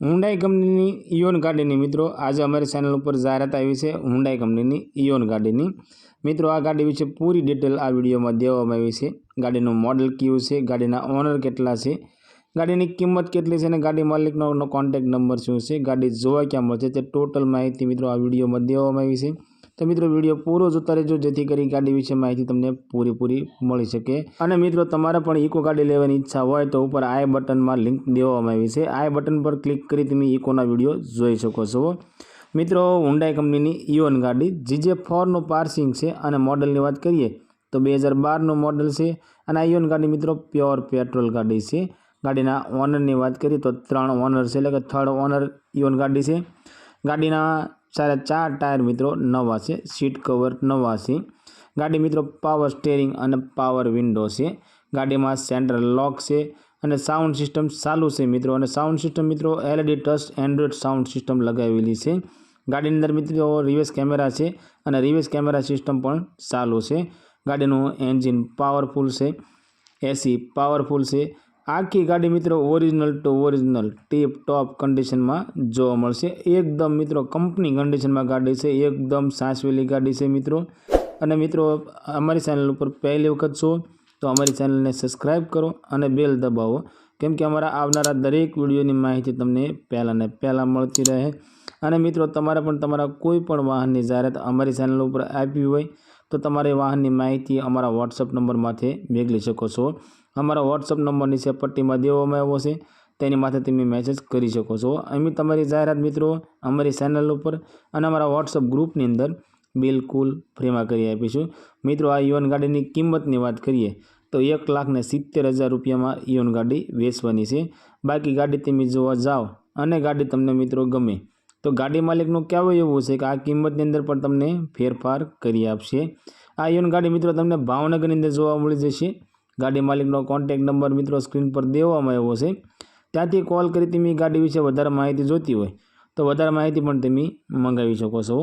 Hyundai company Eon गाड़ी मित्रों आज अमरी चैनल पर जाहरात आई है। हुंडाई कंपनी इओन गाड़ी मित्रों आ गाड़ी विषे पूरी डिटेल आ विडियो में देवामां आवी छे। गाड़ीनुं मॉडल केवुं छे, गाड़ीना ओनर केटला छे, गाड़ीनी किंमत केटली छे, गाड़ी मालिकनो कॉन्टेक्ट नंबर शुं छे, गाड़ी जोवा क्यां मळशे ते टोटल माहिती मित्रों आ विडियो में देवामां आवी छे। तो मित्रों विडियो पूरो जोता रहेजो जेथी करी गाड़ी विषे माहिती तमने पूरी मळी शके। अने मित्रों तमारे पण इको गाड़ी लेवानी इच्छा होय तो ऊपर आई बटन में लिंक देवामां आवी छे। आई बटन पर क्लिक करी तमे इकोना विडियो जोई शको छो। मित्रों हुंडाई कंपनी इओन गाड़ी GJ4 नो पार्सिंग छे अने मॉडल की बात करिए तो 2012 नो मॉडल छे। अने इओन गाड़ी मित्रों प्योर पेट्रोल गाड़ी छे। गाड़ीना ओनर की बात करिए तो 3 ओनर छे, એટલે કે थर्ड ओनर इओन गाड़ी छे। गाड़ीना 4 टायर मित्रों नवा छे, सीट कवर नवा छे। गाड़ी मित्रों पावर स्टीयरिंग अने पावर विंडो छे। गाड़ी में सेंट्रल लॉक छे अने साउंड सिस्टम चालू छे मित्रों। अने साउंड सिस्टम मित्रों LED touch Android sound system लगावेली छे। गाड़ी अंदर मित्रों रिवर्स कैमरा छे अने रिवर्स कैमरा सिस्टम पण चालू छे। गाड़ीनुं एंजीन पावरफुल छे, AC पावरफुल छे। आखी गाड़ी मित्रों original to original tip top condition में जोवा मळशे। एकदम मित्रों कंपनी कंडीशन में गाड़ी छे, एकदम साचवेली गाड़ी छे मित्रों। अने मित्रों अमरी चैनल पर पहली वखत छो तो अमरी चैनल ने सब्सक्राइब करो अने बेल दबावो, केम के अमरा आवनारा दरेक विडियो की माहिती तमने पहला ने पहला मळती रहे। अने मित्रों तमारे पण तमारा कोई पण वाहननी जाहेरात अमरी चैनल पर आपी होय तो तमारे वाहननी माहिती अमरा व्हाट्सएप नंबर माथे मेळवी शको छो। अमरा व्हाट्सएप नंबर नीचे पट्टी में देवामां आव्यो छे, तेनी माथे तमे मेसेज करी शको छो। अमी तमारी जाहेरात मित्रों अमरी चैनल पर अने अमरा व्हाट्सएप ग्रुपनी अंदर बिल्कुल फ्री में करी आपीशुं। मित्रों आ इओन गाड़ी की किंमत की बात करिए तो 1,70,000 रुपया में इओन गाड़ी वेचवानी छे। बाकी गाड़ी तमे जोवा जाओ अने गाड़ी तमने मित्रों गमे तो गाड़ी मालिकनुं कहेवुं एवुं छे कि आ किंमतनी अंदर पण तमने फेरफार करी आपशे। आ इओन गाड़ी मित्रों तमने भावनगरनी अंदर जोवा मळी जशे। गाड़ी मालिकनो कॉन्टेक्ट नंबर मित्रों स्क्रीन पर देवामां आव्यो छे, त्यांथी कॉल करी तमे गाड़ी विषे वधारे माहिती जोती होय तो वधारे माहिती पण तमे मंगावी शको छो।